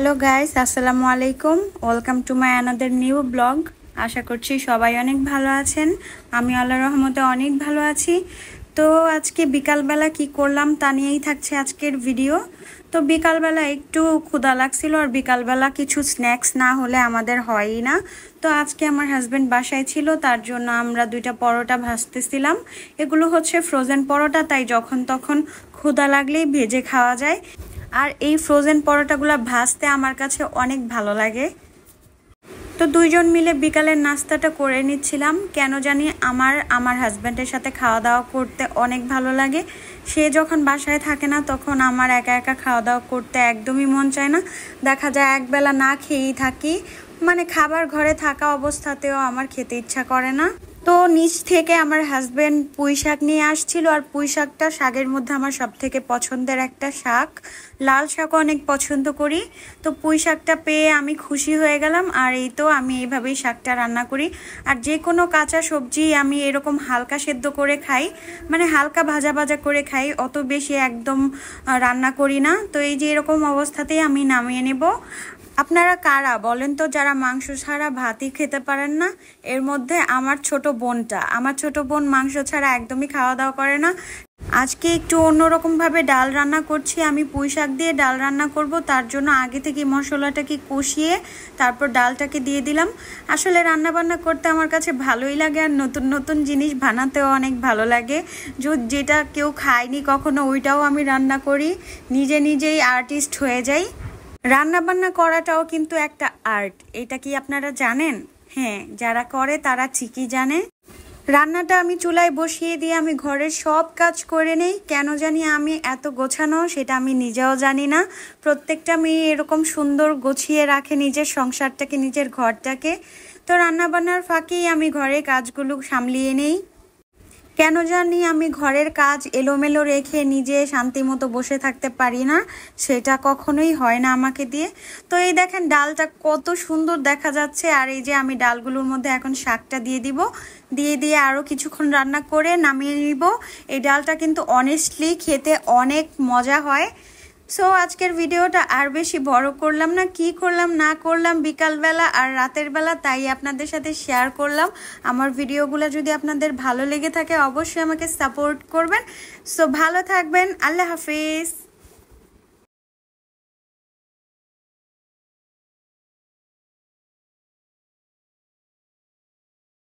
Hello guys, আসসালামু আলাইকুম। Welcome to my another new blog. আশা করছি সবাই অনেক ভালো আছেন। আমি আল্লাহর রহমতে অনেক ভালো আছি। তো আজকে বিকালবেলা কি করলাম তা নিয়েই থাকছে আজকের ভিডিও। তো বিকালবেলা একটু ক্ষুধা লাগছিল, আর বিকালবেলা কিছু স্ন্যাক্স না হলে আমাদের হয়ই না। তো আজকে আমার হাজব্যান্ড বাসায় ছিল, তার জন্য আমরা 2টা পরোটা ভাজতেছিলাম। এগুলো হচ্ছে ফ্রোজেন পরোটা, তাই যখন তখন ক্ষুধা লাগলেই ভেজে খাওয়া যায়। আর এই ফ্রোজেন পরোটাগুলো ভাজতে আমার কাছে অনেক ভালো লাগে। তো দুইজন মিলে বিকালের নাস্তাটা করে নিচ্ছিলাম। কেন জানি আমার হাজব্যান্ডের সাথে খাওয়া দাওয়া করতে অনেক ভালো লাগে। সে যখন বাসায় থাকে না, তখন আমার একা একা খাওয়া দাওয়া করতে একদমই মন চায় না। দেখা যায় একবেলা না খেয়েই থাকি, মানে খাবার ঘরে থাকা অবস্থাতেও আমার খেতে ইচ্ছা করে না। তো নিচ থেকে আমার হাজব্যান্ড পুঁই শাক নিয়ে আসছিল, আর পুঁই শাকটা শাকের মধ্যে আমার সব থেকে পছন্দের একটা শাক। লাল শাকও অনেক পছন্দ করি। তো পুঁই শাকটা পেয়ে আমি খুশি হয়ে গেলাম। আর এই তো আমি এইভাবেই শাকটা রান্না করি। আর যে কোনো কাঁচা সবজি আমি এরকম হালকা সেদ্ধ করে খাই, মানে হালকা ভাজা ভাজা করে খাই, অত বেশি একদম রান্না করি না। তো এই যে এরকম অবস্থাতেই আমি নামিয়ে নেব। আপনারা কারা বলেন তো যারা মাংস ছাড়া ভাতই খেতে পারেন না? এর মধ্যে আমার ছোট বোন মাংস ছাড়া একদমই খাওয়া দাওয়া করে না। আজকে একটু অন্যরকমভাবে ডাল রান্না করছি। আমি পুঁই শাক দিয়ে ডাল রান্না করব, তার জন্য আগে থেকে মশলাটাকে কষিয়ে তারপর ডালটাকে দিয়ে দিলাম। আসলে রান্না বান্না করতে আমার কাছে ভালোই লাগে, আর নতুন নতুন জিনিস বানাতেও অনেক ভালো লাগে। যেটা কেউ খায়নি কখনো, ওইটাও আমি রান্না করি, নিজেই আর্টিস্ট হয়ে যাই। রান্না বান্না করাটাও কিন্তু একটা আর্ট, এটা কি আপনারা জানেন? হ্যাঁ, যারা করে তারা ঠিকই জানে। রান্নাটা আমি চুলায় বসিয়ে দিয়ে আমি ঘরের সব কাজ করে নেই। কেন জানি আমি এত গোছানো, সেটা আমি নিজেও জানি না। প্রত্যেকটা মেয়ে এরকম সুন্দর গুছিয়ে রাখে নিজের সংসারটাকে, নিজের ঘরটাকে। তো রান্না বান্নার ফাঁকেই আমি ঘরের কাজগুলো সামলিয়ে নেই। কেন জানি আমি ঘরের কাজ এলোমেলো রেখে নিজে শান্তি মতো বসে থাকতে পারি না, সেটা কখনোই হয় না আমাকে দিয়ে। তো এই দেখেন ডালটা কত সুন্দর দেখা যাচ্ছে। আর এই যে আমি ডালগুলোর মধ্যে এখন শাকটা দিয়ে দিব, দিয়ে আরও কিছুক্ষণ রান্না করে নামিয়ে নিব। এই ডালটা কিন্তু অনেস্টলি খেতে অনেক মজা হয়। সো আজকের ভিডিওটা আর বেশি বড় করলাম না, কি করলাম না করলাম বিকালবেলা আর রাতের বেলা তাই আপনাদের সাথে শেয়ার করলাম। আমার ভিডিওগুলো যদি আপনাদের ভালো লেগে থাকে অবশ্যই আমাকে সাপোর্ট করবেন। সো ভালো থাকবেন, আল্লাহ হাফিজ।